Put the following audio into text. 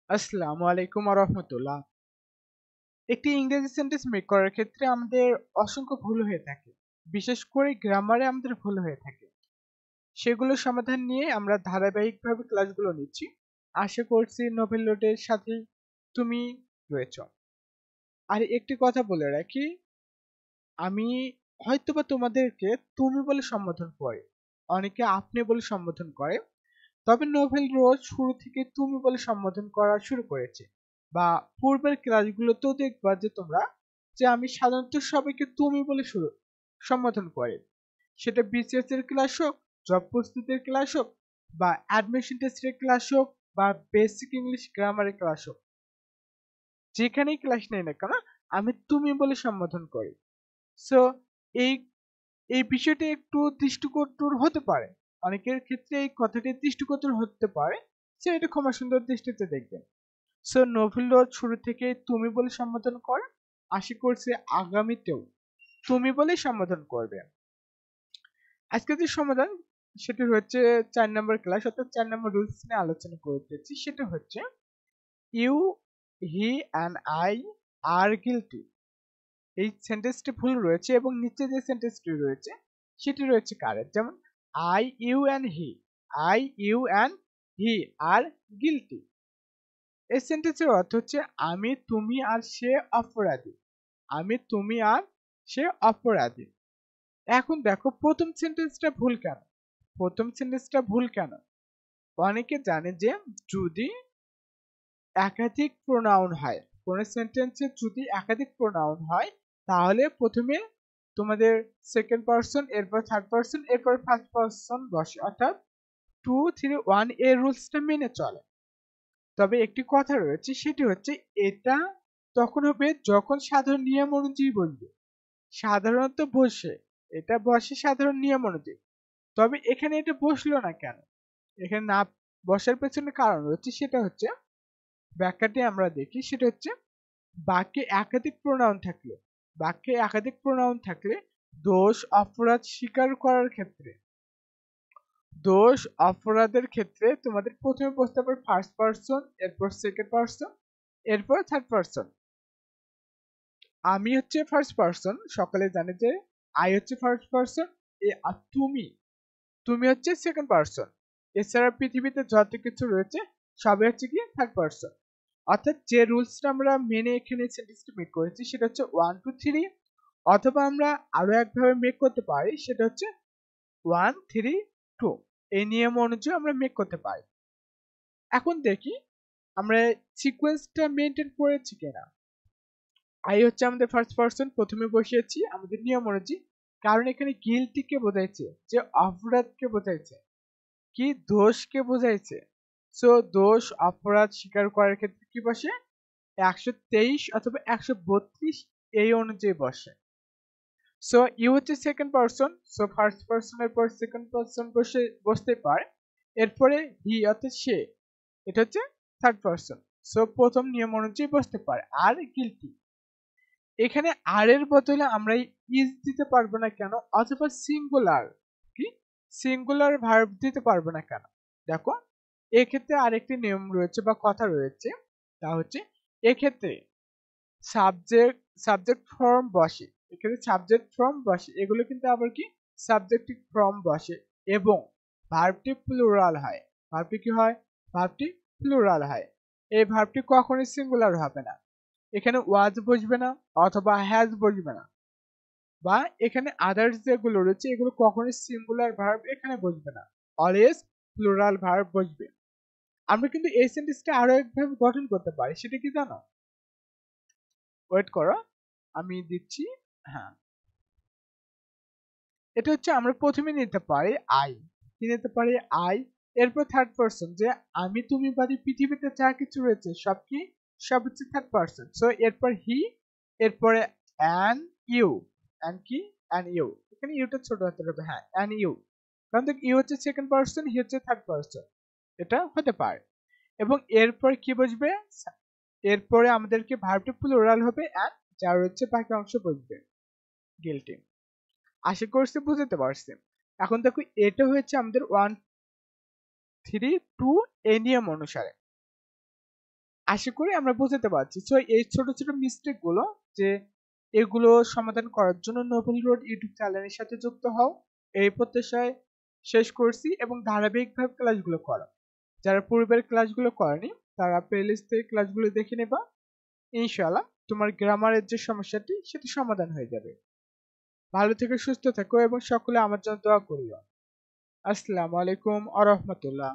আসসালামু আলাইকুম রহমতুল্লাহ। একটি ইংরেজি সেন্টেন্স মেক করার ক্ষেত্রে আমাদের অসংখ্য ভুল হয়ে থাকে, বিশেষ করে গ্রামারে আমাদের ভুল হয়ে থাকে। সেগুলো সমাধান নিয়ে আমরা ধারাবাহিকভাবে ক্লাসগুলো নিচ্ছি। আশা করছি নোবেল নোটের সাথে তুমি রয়েছ। আর একটি কথা বলে রাখি, আমি হয়তোবা তোমাদেরকে তুমি বলে সম্বোধন করে, অনেকে আপনি বলে সম্বোধন করে, তবে নোভেল রোজ শুরু থেকে তুমি বলে সম্বোধন করা শুরু করেছে। বা পূর্বের ক্লাসগুলোতেও দেখবা যে তোমরা যে আমি সাধারণত সবাইকে তুমি বলে শুরু সম্বোধন করে, সেটা বিসিএস এর ক্লাস হোক, জব প্রস্তুতির ক্লাস হোক, বা অ্যাডমিশন টেস্টের ক্লাস হোক, বা বেসিক ইংলিশ গ্রামারের ক্লাস হোক, যেখানেই ক্লাস নেই না কেন আমি তুমি বলে সম্বোধন করি। সো এই এই বিষয়টি একটু দৃষ্টিকটুর হতে পারে, অনেকের ক্ষেত্রে এই কথাটি দৃষ্টিকটুর হতে পারে, সে এটা ক্ষমা সুন্দর দৃষ্টিতে দেখবেন। সো নোভেল রোজ শুরু থেকে তুমি বলে সম্বোধন করে, আশা করছি আগামীতেও তুমি বলেই সম্বোধন করবে। আজকে যে সমাধান সেটি হচ্ছে 4 নম্বর ক্লাস, অর্থাৎ 4 নম্বর রুলস নিয়ে আলোচনা করতেছি। সেটা হচ্ছে you, he and I are guilty. এই সেন্টেন্সটি ভুল রয়েছে এবং নিচে যে সেন্টেন্সটি রয়েছে সেটি রয়েছে কারেক্ট। যেমন I U and he, I U and he R guilty. এই সেন্টেন্সের অর্থ হচ্ছে আমি, তুমি আর সে অপরাধী। আমি, তুমি আর সে অপরাধী। এখন দেখো প্রথম সেন্টেন্সটা ভুল কেন। প্রথম সেন্টেন্সটা ভুল কেন, অনেকে জানে যে যদি একাধিক প্রোনাউন হয়, কোন সেন্টেন্সে যদি একাধিক প্রোনাউন হয়, তাহলে প্রথমে তোমাদের সেকেন্ড পারসন, এরপর থার্ড পারসন, এরপর ফার্স্ট পারসন বসে, অর্থাৎ 2 3 1 এর রুলসটা মেনে চলে। তবে একটি কথা রয়েছে, সেটি হচ্ছে এটা তখন হবে যখন সাধারণ নিয়ম অনুযায়ী বলবে। সাধারণত বসে, এটা বসে সাধারণ নিয়ম অনুযায়ী। তবে এখানে এটা বসলো না কেন, এখানে না বসার পেছনে কারণ রয়েছে। সেটা হচ্ছে ব্যাখ্যাটি আমরা দেখি, সেটা হচ্ছে বাক্যে একাধিক প্রোনাউন থাকলে, বাক্যে একাধিক প্রোনাউন থাকলে দোষ অপরাধ স্বীকার করার ক্ষেত্রে, দোষ অপরাধের ক্ষেত্রে তোমাদের প্রথমে বসতে হবে ফার্স্ট পারসন, এরপর সেকেন্ড পারসন, এরপর থার্ড পারসন। আমি হচ্ছে ফার্স্ট পারসন, সকালে জানে যে আই হচ্ছে ফার্স্ট পারসন, আর তুমি, তুমি হচ্ছে সেকেন্ড পারসন। এছাড়া পৃথিবীতে যত কিছু রয়েছে সবই হচ্ছে কি থার্ড পারসন। অর্থাৎ যে রুলসটা আমরা মেনে এখানে সেন্টেন্সটা মেক করেছি সেটা হচ্ছে 1 2 3, অথবা আমরা আরো একভাবে মেক করতে পারি, সেটা হচ্ছে 1 3 2। এই নিয়ম অনুযায়ী আমরা মেক করতে পারি। এখন দেখি আমরা সিকোয়েন্সটা মেনটেন করেছি কিনা। আই হচ্ছে আমাদের ফার্স্ট পারসন, প্রথমে বসিয়েছি আমাদের নিয়ম অনুযায়ী, কারণ এখানে গিলটিকে বোঝাইছে, যে অপরাধকে বোঝাইছে, কি দোষকে বোঝাইছে। সো দোষ অপরাধ স্বীকার করার ক্ষেত্রে কি বসে, 123 অথবা 132 এই অনুযায়ী বসে। সো ইউ হচ্ছে সেকেন্ড পারসন, সো ফার্স্ট পারসনের পর সেকেন্ড পারসন বসতে পারে। এরপরে হি অর্থাৎ সে, এটা হচ্ছে থার্ড পারসন, সো প্রথম নিয়ম অনুযায়ী বসতে পারে। আর গিলটি, এখানে আর এর বদলে আমরা ইজ দিতে পারবো না কেন, অথবা সিঙ্গুলার, কি সিঙ্গুলার ভার্ব দিতে পারবো না কেন। দেখো এক্ষেত্রে আরেকটি নিয়ম রয়েছে বা কথা রয়েছে, তা হচ্ছে এক্ষেত্রে সাবজেক্ট সাবজেক্ট ফর্ম বসে, এখানে সাবজেক্ট ফর্ম বসে, এগুলো কিন্তু আবার কি সাবজেক্টিভ ফর্ম বসে, এবং ভার্বটি প্লুরাল হয়। ভার্বটি কি হয়, ভার্বটি প্লুরাল হয়। এই ভার্বটি কখনোই সিঙ্গুলার হবে না, এখানে ওয়াজ বসবে না অথবা হ্যাজ বসবে না, বা এখানে আদার্স যেগুলো রয়েছে এগুলো কখনোই সিঙ্গুলার ভার্ব এখানে বসবে না, অলওয়েজ প্লুরাল ভার্ব বসবে। আমরা কিন্তু এই সেন্টেন্সটা আরো একভাবে গঠন করতে পারি, সেটা কি জানো? ওয়েট করো, আমি দিচ্ছি। হ্যাঁ, এটা হচ্ছে আমরা প্রথমে নিতে পারি আই, কি নিতে পারি আই, এরপর থার্ড পারসন, যে আমি তুমি বাদে পৃথিবীতে যা কিছু রয়েছে সব কি, সব হচ্ছে থার্ড পারসন। সো এরপর হি, এরপরে অ্যান ইউ, অ্যান কি অ্যান ইউ, এখানে ইউটা ছোট হতে হবে, হ্যাঁ অ্যান ইউ, কারণ দেখ ইউ হচ্ছে সেকেন্ড পারসন, হি হচ্ছে থার্ড পারসন, এটা হতে পারে। এবং এরপর কি বসবে, এরপরে আমাদেরকে ভার্বটি প্লুরাল হবে অ্যান্ড যা রয়েছে বাকি অংশ বসবে গিলটি। আশা করছি বুঝতে পারছি। এখন দেখো এটা হয়েছে আমাদের 1 3 2 এই নিয়ম অনুসারে। আশা করি আমরা বুঝতে পারছি। সো এই ছোট ছোট মিস্টেক গুলো যে এগুলো সমাধান করার জন্য নোবেল রোড ইউটিউব চ্যানেলের সাথে যুক্ত হও, এই প্রত্যাশায় শেষ করছি, এবং ধারাবাহিকভাবে ক্লাসগুলো করো। যারা পূর্বের ক্লাসগুলো করেনি তারা প্লেলিস্ট থেকে ক্লাসগুলো দেখে নেবা। ইনশাআল্লাহ তোমার গ্রামারের যে সমস্যাটি সেটি সমাধান হয়ে যাবে। ভালো থেকে সুস্থ থেকো এবং সকলে আমার জন্য দোয়া করিও। আসসালামু আলাইকুম আ রহমতুল্লাহ।